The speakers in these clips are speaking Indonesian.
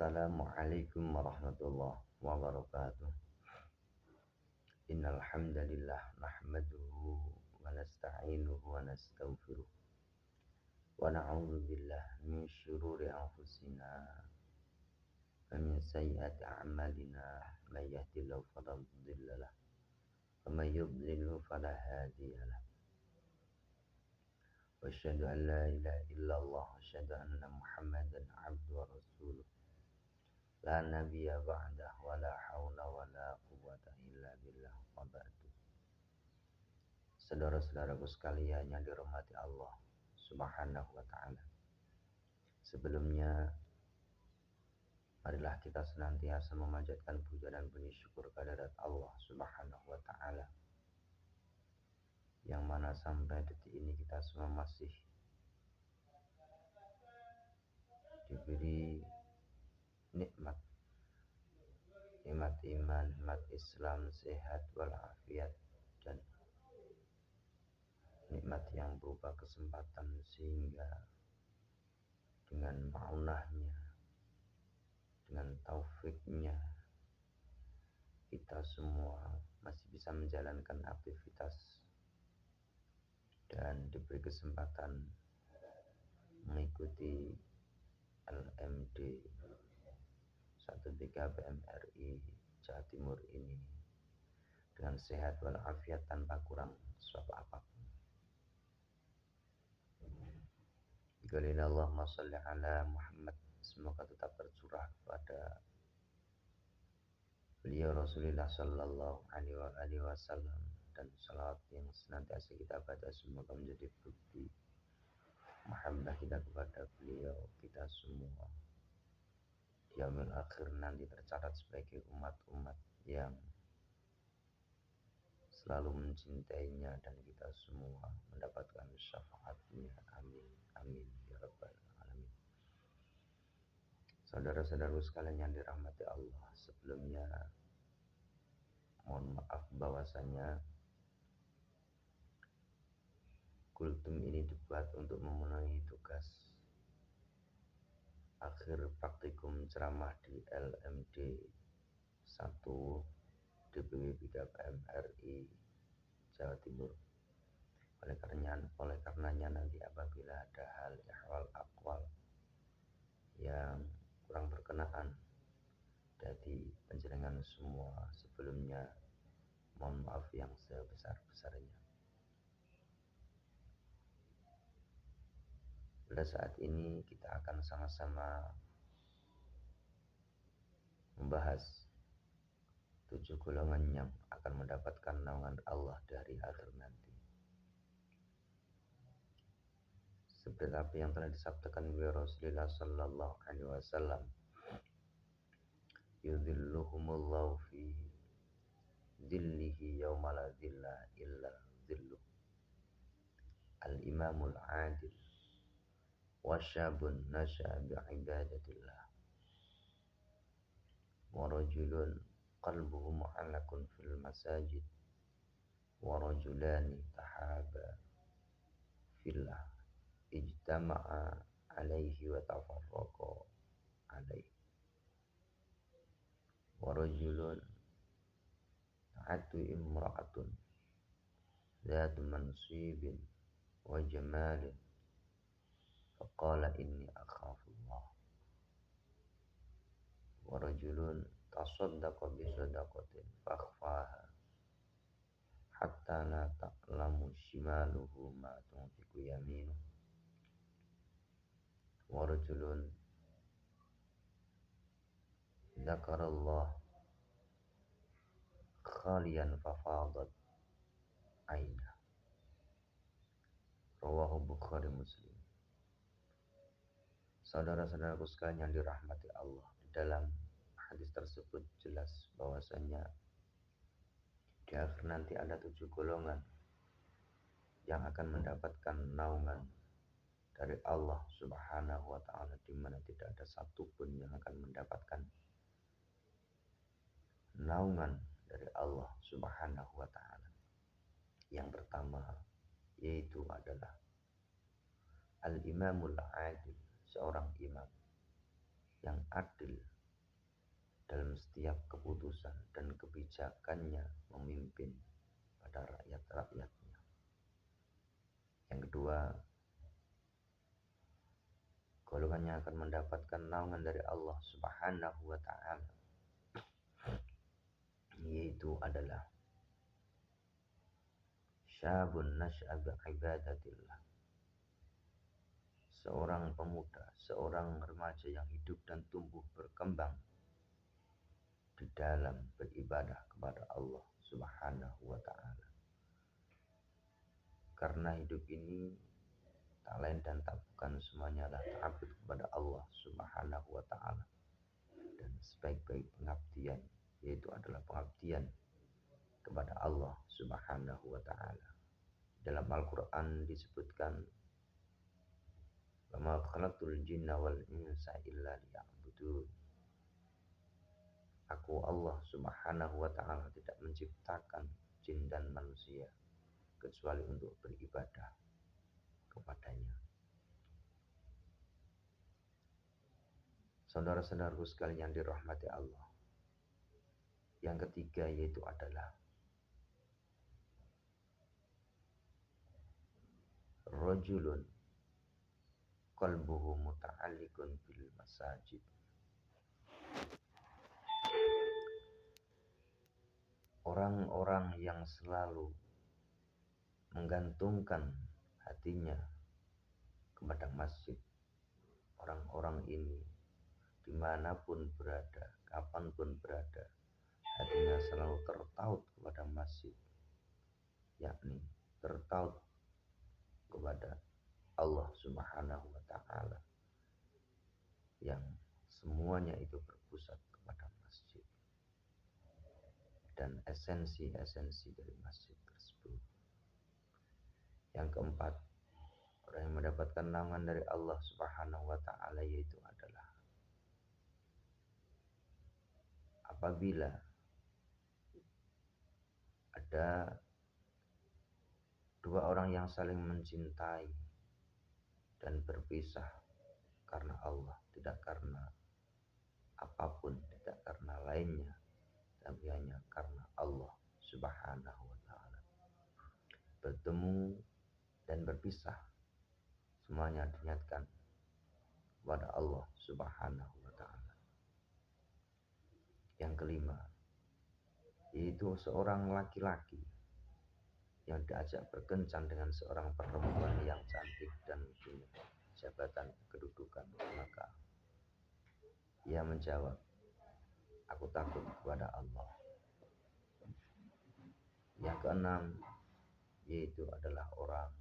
Assalamualaikum warahmatullahi wabarakatuh. Innal hamdalillah nahmaduhu wa nasta'inuhu wa nastaghfiruh wa na'udzu billahi min syururi anfusina wa min sayyiati a'malina may yahdihillahu fala mudilla lahu wa may yudlil fala hadiya lahu. Wa asyhadu an la ilaha illallah wa asyhadu anna Muhammadan 'abduhu wa rasuluh. La nabiyya ba'dah wa la hawla wa la quwwata illa billah wa ba'du. Saudara-saudaraku sekalian yang dirahmati Allah Subhanahu wa ta'ala. Sebelumnya, marilah kita senantiasa memanjatkan puja dan puji syukur kehadirat Allah Subhanahu wa ta'ala, yang mana sampai detik ini kita semua masih diberi nikmat iman, nikmat Islam, sehat walafiat, dan nikmat yang berupa kesempatan, sehingga dengan ma'unahnya, dengan taufiknya, kita semua masih bisa menjalankan aktivitas dan diberi kesempatan mengikuti LMD 13 PMRI Jawa Timur ini dengan sehat walafiat tanpa kurang suatu apapun. Allahumma sholli ala Muhammad, semoga tetap tercurah kepada beliau Rasulullah sallallahu alaihi wasallam, dan salawat yang senantiasa kita baca semoga menjadi bukti mahabbah kita kepada beliau, kita semua di yaumil akhir nanti tercatat sebagai umat-umat yang selalu mencintainya, dan kita semua mendapatkan syafaatnya. Amin amin ya rabbal alamin. Saudara-saudaraku sekalian yang dirahmati Allah, sebelumnya mohon maaf bahwasanya kultum ini dibuat untuk memenuhi tugas akhir praktikum ceramah di LMD 1 DPW 3 PMRI Jawa Timur. Oleh karenanya nanti apabila ada hal ihwal akwal yang kurang berkenaan dari panjenengan semua, sebelumnya mohon maaf yang sebesar-besarnya. Pada saat ini kita akan sama-sama membahas 7 golongan yang akan mendapatkan naungan Allah dari akhir nanti. Seperti apa yang telah disabdakan oleh Rasulullah sallallahu alaihi wasallam, yudhilluhumullahu fi dhillihi yawma la dhilla illa dhilluh. Al-imamul adil wa syabun nasha'a bi'ibadatillah wa rajulun qalbuhu mu'allaqun fil masajid wa rajulani tahaba fillah ijtama'a alaihi wa tafarraqa alaihi wa rajulun ta'atu imra'atun dhatu mansibin wa jamalin faqala inni akhafullah wa rajulun tasaddaqa bi sadaqatin fakhfaha hatta la ta'lamu shimaluhu ma tunfiqu yaminuhu wa rajulun dzakarallah khaliyan fafadat ainah. Rawahu Bukhari Muslim. Saudara-saudaraku sekalian yang dirahmati Allah, di dalam hadis tersebut jelas bahwasanya di akhir nanti ada 7 golongan yang akan mendapatkan naungan dari Allah Subhanahu wa ta'ala, di mana tidak ada satupun yang akan mendapatkan naungan dari Allah Subhanahu wa ta'ala. Yang pertama yaitu adalah al-imamul adil, seorang imam yang adil dalam setiap keputusan dan kebijakannya memimpin pada rakyat-rakyatnya. Yang kedua, golongannya akan mendapatkan naungan dari Allah Subhanahu wa ta'ala, yaitu adalah syabun nas'a bi'ibadatillah, seorang pemuda, seorang remaja yang hidup dan tumbuh berkembang di dalam beribadah kepada Allah Subhanahu wa ta'ala. Karena hidup ini tak lain dan tak bukan semuanya adalah ta'abud kepada Allah Subhanahu wa ta'ala. Dan sebaik-baik pengabdian yaitu adalah pengabdian kepada Allah Subhanahu wa ta'ala. Dalam Al-Quran disebutkan, "Wa ma khalaqtul jinna wal insa illa liya'budun." Aku Allah Subhanahu wa ta'ala tidak menciptakan jin dan manusia kecuali untuk beribadah kepadanya. Saudara-saudaraku sekalian dirahmati Allah. Yang ketiga yaitu adalah rajulun qalbuhu muta'alliqun bil masajid. Orang-orang yang selalu menggantungkan hatinya kepada masjid. Orang-orang ini dimanapun berada, kapanpun berada, hatinya selalu tertaut kepada masjid, yakni tertaut kepada Allah Subhanahu wa ta'ala, yang semuanya itu berpusat kepada masjid dan esensi-esensi dari masjid tersebut. Yang keempat, orang yang mendapatkan naungan dari Allah Subhanahu wa ta'ala yaitu adalah apabila ada dua orang yang saling mencintai dan berpisah karena Allah, tidak karena apapun, tidak karena lainnya, tapi hanya karena Allah Subhanahu wa ta'ala. Bertemu dan berpisah semuanya diniatkan kepada Allah Subhanahu wa ta'ala. Yang kelima, yaitu seorang laki-laki yang diajak berkencan dengan seorang perempuan yang cantik dan punya jabatan kedudukan, maka ia menjawab, "Aku takut kepada Allah." Yang keenam, yaitu adalah orang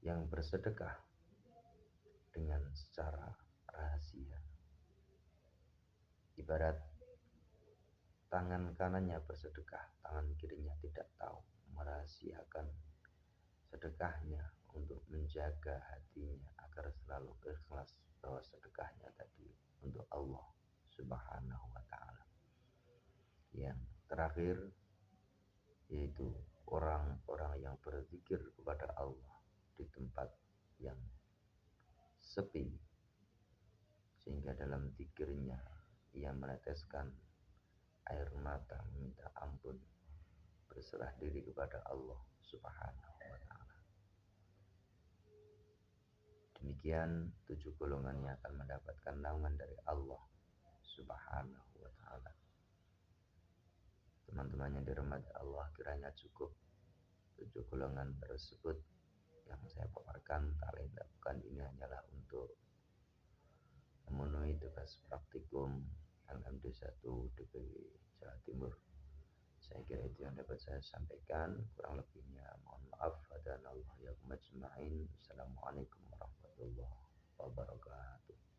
yang bersedekah dengan secara rahasia. Ibarat tangan kanannya bersedekah, tangan kirinya tidak tahu, merahasiakan sedekahnya untuk menjaga hatinya agar selalu ikhlas bahwa sedekahnya tadi untuk Allah Subhanahu wa ta'ala. Yang terakhir yaitu orang-orang yang berzikir kepada Allah di tempat yang sepi, sehingga dalam zikirnya ia meneteskan air mata meminta ampun, berserah diri kepada Allah Subhanahu wa ta'ala. Demikian 7 golongan yang akan mendapatkan naungan dari Allah Subhanahu wa ta'ala. Teman-teman yang dirahmati Allah, kiranya cukup 7 golongan tersebut yang saya paparkan. Tak lain tak bukan ini hanyalah untuk memenuhi tugas praktikum LMD1 DPW Jawa Timur. Saya kira itu yang dapat saya sampaikan. Kurang lebihnya mohon maaf. Hadanallahu ya majma'in. Assalamualaikum warahmatullahi wabarakatuh.